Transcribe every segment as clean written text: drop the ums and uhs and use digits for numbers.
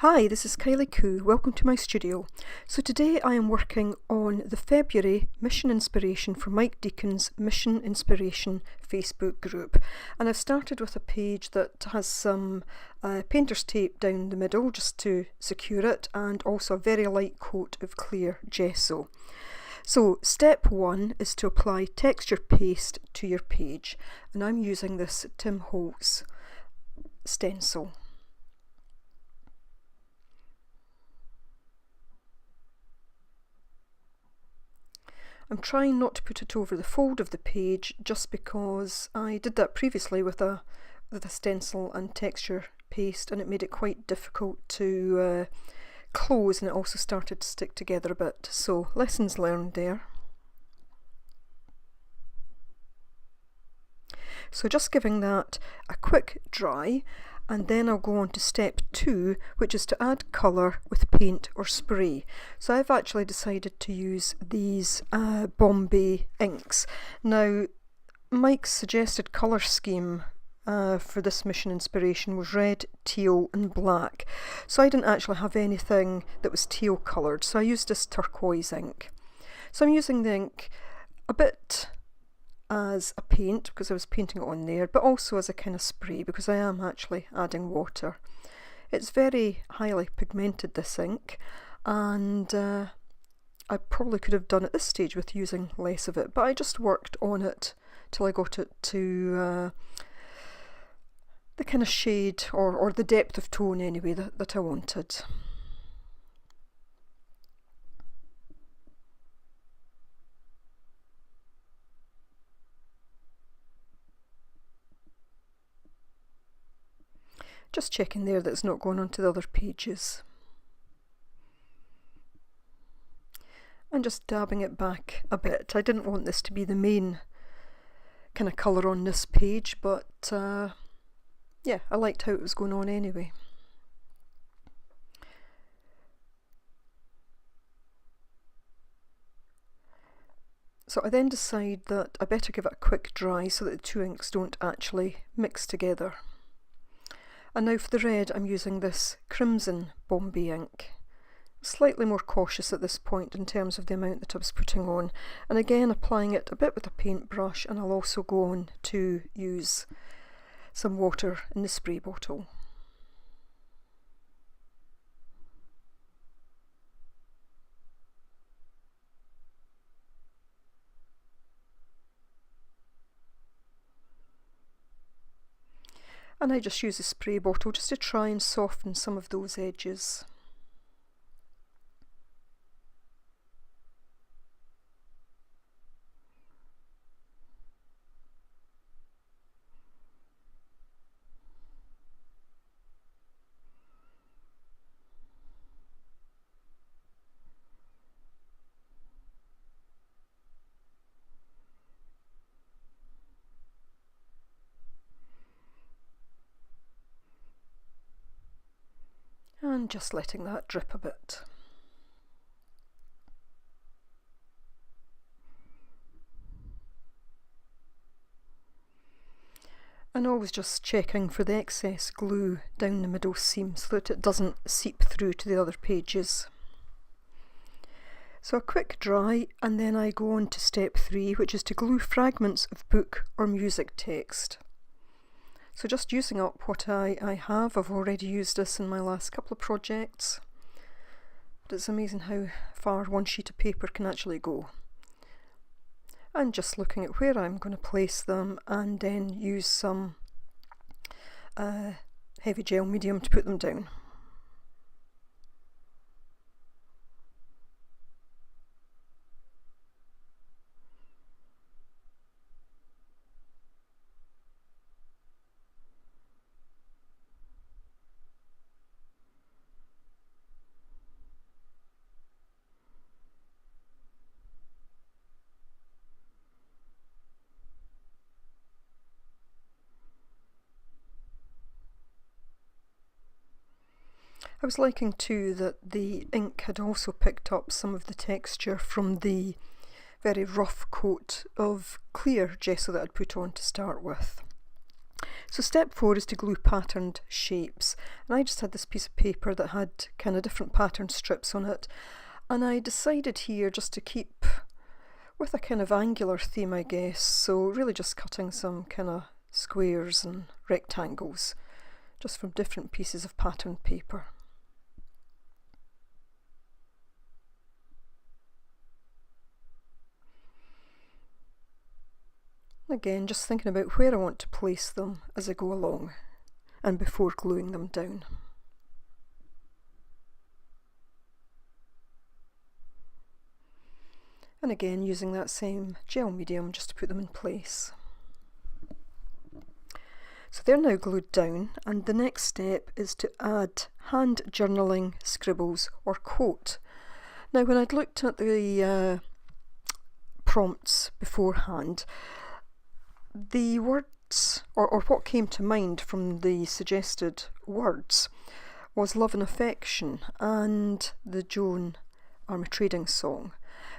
Hi, this is Kylie Coo. Welcome to my studio. So today I am working on the February Mission Inspiration for Mike Deakin's Mission Inspiration Facebook group. And I've started with a page that has some painter's tape down the middle just to secure it, and also a very light coat of clear gesso. So step one is to apply texture paste to your page, and I'm using this Tim Holtz stencil. I'm trying not to put it over the fold of the page just because I did that previously with a stencil and texture paste, and it made it quite difficult to close, and it also started to stick together a bit. So lessons learned there. So just giving that a quick dry, and then I'll go on to step two, which is to add colour with paint or spray. So I've actually decided to use these Bombay inks. Now, Mike's suggested colour scheme for this mission inspiration was red, teal and black. So I didn't actually have anything that was teal coloured, so I used this turquoise ink. So I'm using the ink a bit as a paint because I was painting it on there, but also as a kind of spray because I am actually adding water. It's very highly pigmented, this ink, and I probably could have done at this stage with using less of it, but I just worked on it till I got it to the kind of shade or the depth of tone anyway that I wanted. Just checking there that it's not going onto the other pages. And just dabbing it back a bit. I didn't want this to be the main kind of colour on this page, but yeah, I liked how it was going on anyway. So I then decide that I better give it a quick dry so that the two inks don't actually mix together. And now for the red, I'm using this crimson Bombay ink. Slightly more cautious at this point in terms of the amount that I was putting on. And again, applying it a bit with a paintbrush, and I'll also go on to use some water in the spray bottle. And I just use a spray bottle just to try and soften some of those edges. And just letting that drip a bit. And always just checking for the excess glue down the middle seam so that it doesn't seep through to the other pages. So a quick dry, and then I go on to step three, which is to glue fragments of book or music text. So just using up what I have. I've already used this in my last couple of projects, but it's amazing how far one sheet of paper can actually go. And just looking at where I'm going to place them, and then use some heavy gel medium to put them down. I was liking too that the ink had also picked up some of the texture from the very rough coat of clear gesso that I'd put on to start with. So step 4 is to glue patterned shapes, and I just had this piece of paper that had kind of different pattern strips on it, and I decided here just to keep with a kind of angular theme, I guess, so really just cutting some kind of squares and rectangles just from different pieces of patterned paper. Again, just thinking about where I want to place them as I go along and before gluing them down. And again, using that same gel medium just to put them in place. So they're now glued down, and the next step is to add hand journaling scribbles or quote. Now when I'd looked at the prompts beforehand, the words, or what came to mind from the suggested words, was love and affection and the Joan Armatrading song.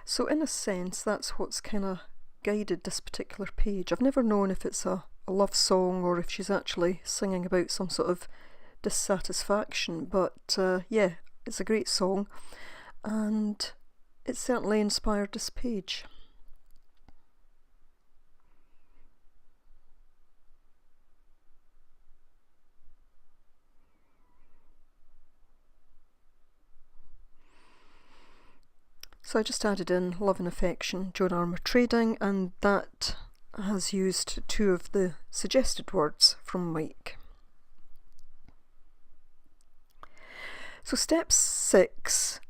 So in a sense that's what's kind of guided this particular page. I've never known if it's a love song or if she's actually singing about some sort of dissatisfaction, but yeah, it's a great song and it certainly inspired this page. So I just added in love and affection, Joan Armatrading, and that has used 2 of the suggested words from Mike. So step 6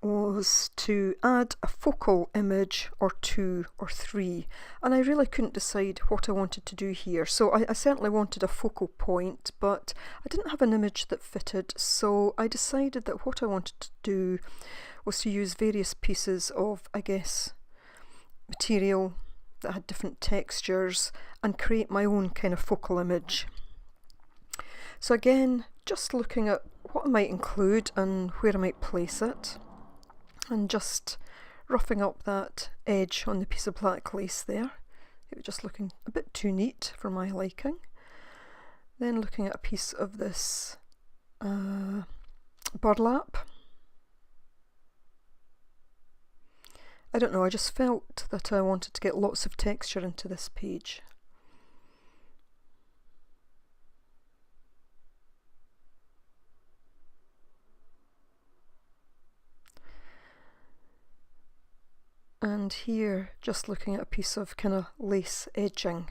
was to add a focal image or 2 or 3, and I really couldn't decide what I wanted to do here. So I certainly wanted a focal point, but I didn't have an image that fitted, so I decided that what I wanted to do was to use various pieces of, I guess, material that had different textures and create my own kind of focal image. So again, just looking at what I might include and where I might place it, and just roughing up that edge on the piece of black lace there. It was just looking a bit too neat for my liking. Then looking at a piece of this burlap. I don't know, I just felt that I wanted to get lots of texture into this page. And here, just looking at a piece of kind of lace edging.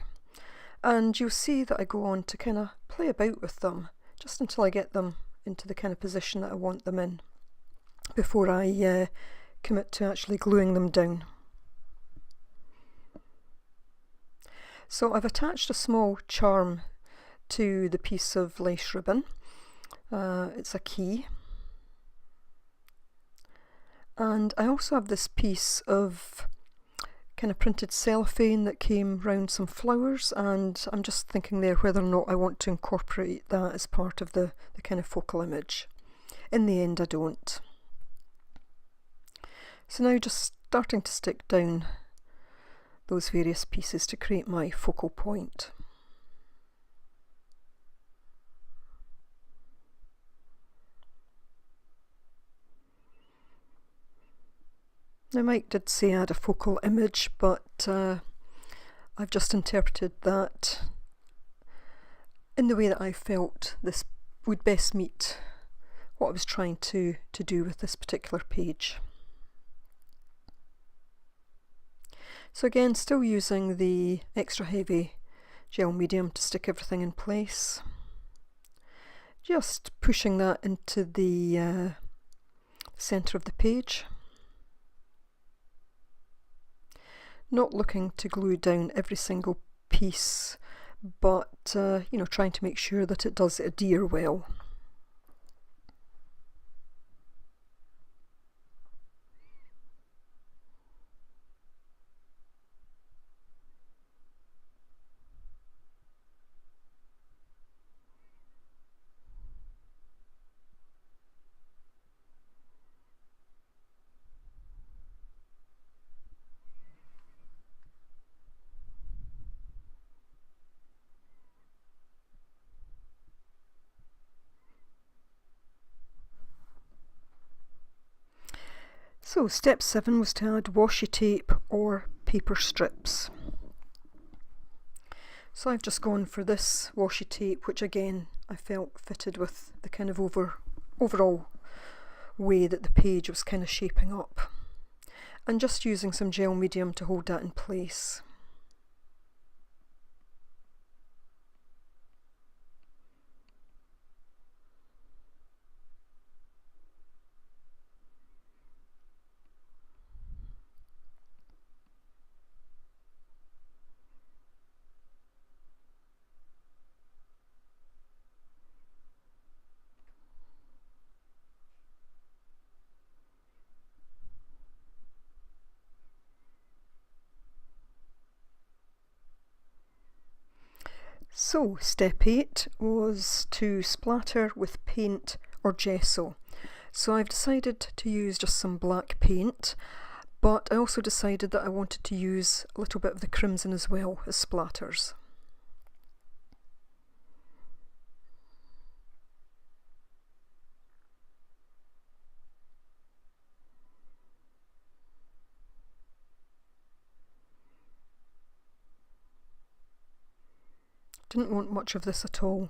And you'll see that I go on to kind of play about with them, just until I get them into the kind of position that I want them in, before I commit to actually gluing them down. So I've attached a small charm to the piece of lace ribbon. It's a key. And I also have this piece of kind of printed cellophane that came round some flowers, and I'm just thinking there whether or not I want to incorporate that as part of the kind of focal image. In the end I don't. So now just starting to stick down those various pieces to create my focal point. Now Mike did say add a focal image, but I've just interpreted that in the way that I felt this would best meet what I was trying to do with this particular page. So again, still using the extra heavy gel medium to stick everything in place. Just pushing that into the centre of the page. Not looking to glue down every single piece, but you know, trying to make sure that it does adhere well. So step 7 was to add washi tape or paper strips. So I've just gone for this washi tape, which again I felt fitted with the kind of overall way that the page was kind of shaping up, and just using some gel medium to hold that in place. So step 8 was to splatter with paint or gesso. So I've decided to use just some black paint, but I also decided that I wanted to use a little bit of the crimson as well as splatters. Didn't want much of this at all.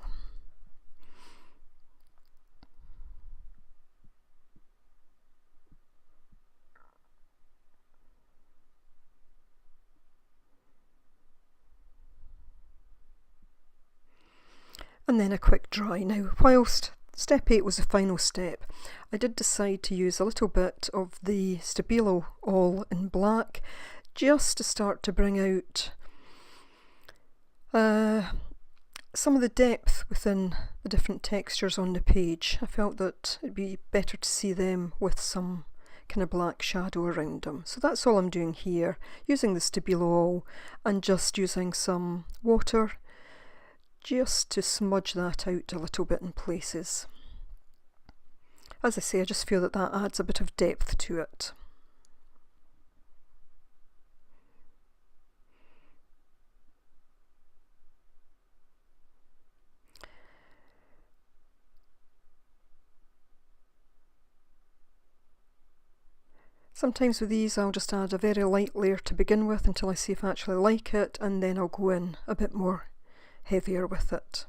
And then a quick dry. Now, whilst step 8 was the final step, I did decide to use a little bit of the Stabilo all in black, just to start to bring out some of the depth within the different textures on the page. I felt that it'd be better to see them with some kind of black shadow around them. So that's all I'm doing here, using the Stabilo all and just using some water just to smudge that out a little bit in places. As I say, I just feel that that adds a bit of depth to it. Sometimes with these I'll just add a very light layer to begin with until I see if I actually like it, and then I'll go in a bit more heavier with it.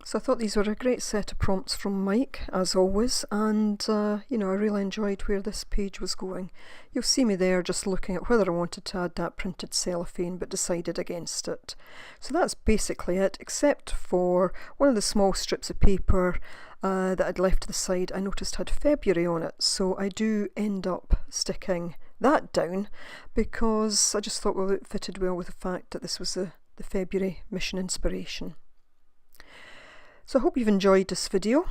So I thought these were a great set of prompts from Mike, as always, and you know, I really enjoyed where this page was going. You'll see me there just looking at whether I wanted to add that printed cellophane, but decided against it. So that's basically it, except for one of the small strips of paper that I'd left to the side. I noticed had February on it, so I do end up sticking that down because I just thought, well, it fitted well with the fact that this was the February mission inspiration. So I hope you've enjoyed this video.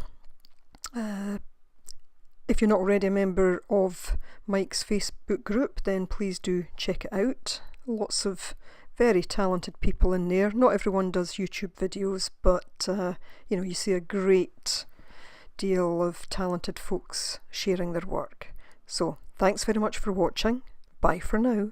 If you're not already a member of Mike's Facebook group, then please do check it out. Lots of very talented people in there. Not everyone does YouTube videos, but you know, you see a great deal of talented folks sharing their work. So thanks very much for watching. Bye for now.